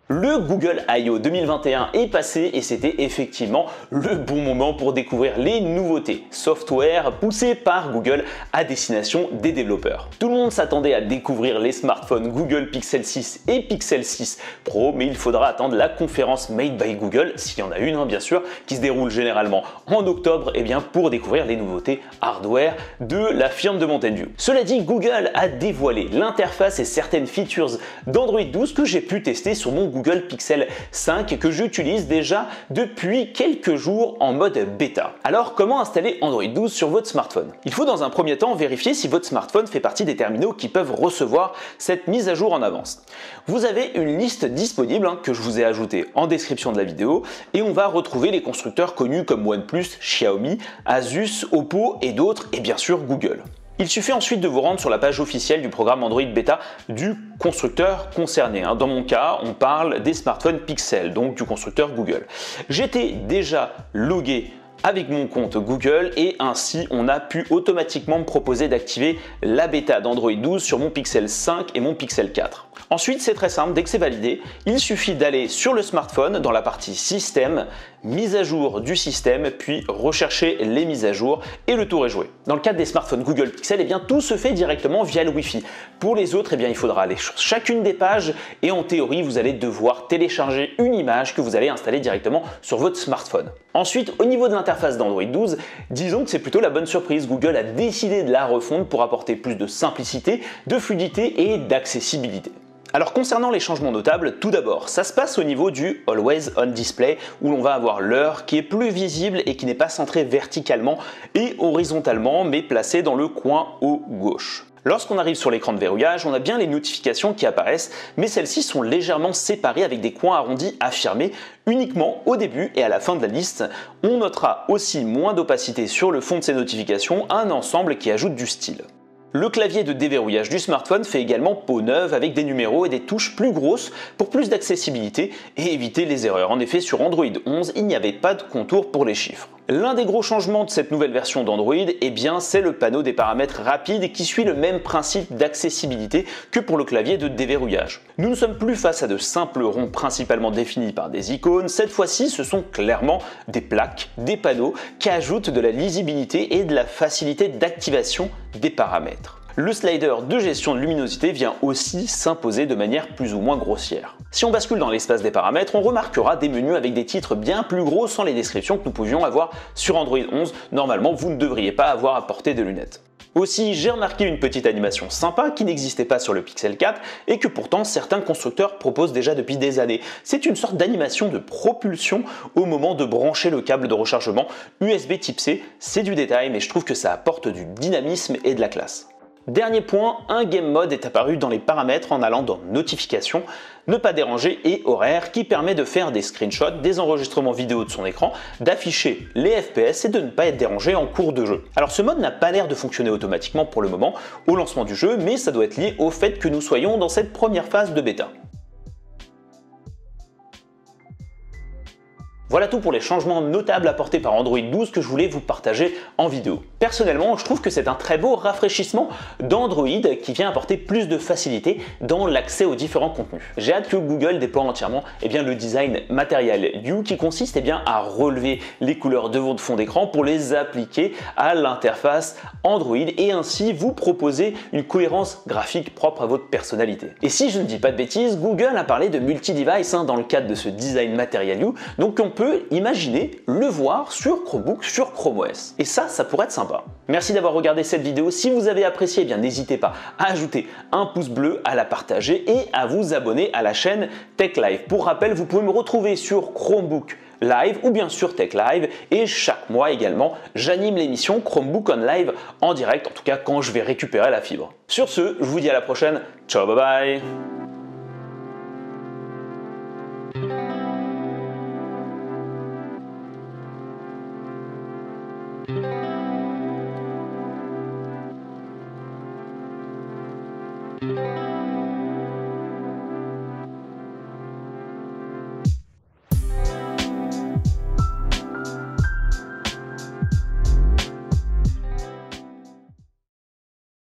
Le Google I/O 2021 est passé et c'était effectivement le bon moment pour découvrir les nouveautés software poussées par Google à destination des développeurs. Tout le monde s'attendait à découvrir les smartphones Google Pixel 6 et Pixel 6 Pro, mais il faudra attendre la conférence Made by Google, s'il y en a une bien sûr, qui se déroule généralement en octobre, pour découvrir les nouveautés hardware de la firme de Mountain View. Cela dit, Google a dévoilé l'interface et certaines features d'Android 12 que j'ai pu tester sur mon Google Pixel 5 que j'utilise déjà depuis quelques jours en mode bêta. Alors comment installer Android 12 sur votre smartphone? Il faut dans un premier temps vérifier si votre smartphone fait partie des terminaux qui peuvent recevoir cette mise à jour en avance. Vous avez une liste disponible que je vous ai ajoutée en description de la vidéo et on va retrouver les constructeurs connus comme OnePlus, Xiaomi, Asus, Oppo et d'autres et bien sûr Google. Il suffit ensuite de vous rendre sur la page officielle du programme Android Beta du constructeur concerné. Dans mon cas, on parle des smartphones Pixel, donc du constructeur Google. J'étais déjà logué avec mon compte Google et ainsi on a pu automatiquement me proposer d'activer la bêta d'Android 12 sur mon Pixel 5 et mon Pixel 4. Ensuite, c'est très simple, dès que c'est validé, il suffit d'aller sur le smartphone dans la partie système, mise à jour du système, puis rechercher les mises à jour et le tour est joué. Dans le cadre des smartphones Google Pixel, tout se fait directement via le Wi-Fi. Pour les autres, il faudra aller sur chacune des pages et en théorie, vous allez devoir télécharger une image que vous allez installer directement sur votre smartphone. Ensuite, au niveau de l'interface d'Android 12, disons que c'est plutôt la bonne surprise. Google a décidé de la refondre pour apporter plus de simplicité, de fluidité et d'accessibilité. Alors concernant les changements notables, tout d'abord, ça se passe au niveau du Always On Display où l'on va avoir l'heure qui est plus visible et qui n'est pas centrée verticalement et horizontalement mais placée dans le coin haut gauche. Lorsqu'on arrive sur l'écran de verrouillage, on a bien les notifications qui apparaissent, mais celles-ci sont légèrement séparées avec des coins arrondis affirmés uniquement au début et à la fin de la liste. On notera aussi moins d'opacité sur le fond de ces notifications, un ensemble qui ajoute du style. Le clavier de déverrouillage du smartphone fait également peau neuve avec des numéros et des touches plus grosses pour plus d'accessibilité et éviter les erreurs. En effet, sur Android 11, il n'y avait pas de contour pour les chiffres. L'un des gros changements de cette nouvelle version d'Android, c'est le panneau des paramètres rapides qui suit le même principe d'accessibilité que pour le clavier de déverrouillage. Nous ne sommes plus face à de simples ronds principalement définis par des icônes, cette fois-ci ce sont clairement des plaques, des panneaux qui ajoutent de la lisibilité et de la facilité d'activation des paramètres. Le slider de gestion de luminosité vient aussi s'imposer de manière plus ou moins grossière. Si on bascule dans l'espace des paramètres, on remarquera des menus avec des titres bien plus gros sans les descriptions que nous pouvions avoir sur Android 11. Normalement, vous ne devriez pas avoir à porter de lunettes. Aussi, j'ai remarqué une petite animation sympa qui n'existait pas sur le Pixel 4 et que pourtant certains constructeurs proposent déjà depuis des années. C'est une sorte d'animation de propulsion au moment de brancher le câble de rechargement USB type C. C'est du détail, mais je trouve que ça apporte du dynamisme et de la classe. Dernier point, un game mode est apparu dans les paramètres en allant dans notifications, ne pas déranger et horaire qui permet de faire des screenshots, des enregistrements vidéo de son écran, d'afficher les FPS et de ne pas être dérangé en cours de jeu. Alors ce mode n'a pas l'air de fonctionner automatiquement pour le moment au lancement du jeu, mais ça doit être lié au fait que nous soyons dans cette première phase de bêta. Voilà tout pour les changements notables apportés par Android 12 que je voulais vous partager en vidéo. Personnellement, je trouve que c'est un très beau rafraîchissement d'Android qui vient apporter plus de facilité dans l'accès aux différents contenus. J'ai hâte que Google déploie entièrement le design Material You qui consiste à relever les couleurs de votre fond d'écran pour les appliquer à l'interface Android et ainsi vous proposer une cohérence graphique propre à votre personnalité. Et si je ne dis pas de bêtises, Google a parlé de multi-device dans le cadre de ce design Material You, donc on peut imaginer le voir sur Chromebook, sur Chrome OS. Et ça pourrait être sympa. Merci d'avoir regardé cette vidéo. Si vous avez apprécié, n'hésitez pas à ajouter un pouce bleu, à la partager et à vous abonner à la chaîne Tech Live. Pour rappel, vous pouvez me retrouver sur Chromebook Live ou bien sur Tech Live et chaque mois également, j'anime l'émission Chromebook on Live en direct, en tout cas quand je vais récupérer la fibre. Sur ce, je vous dis à la prochaine. Ciao, bye bye. Thank you.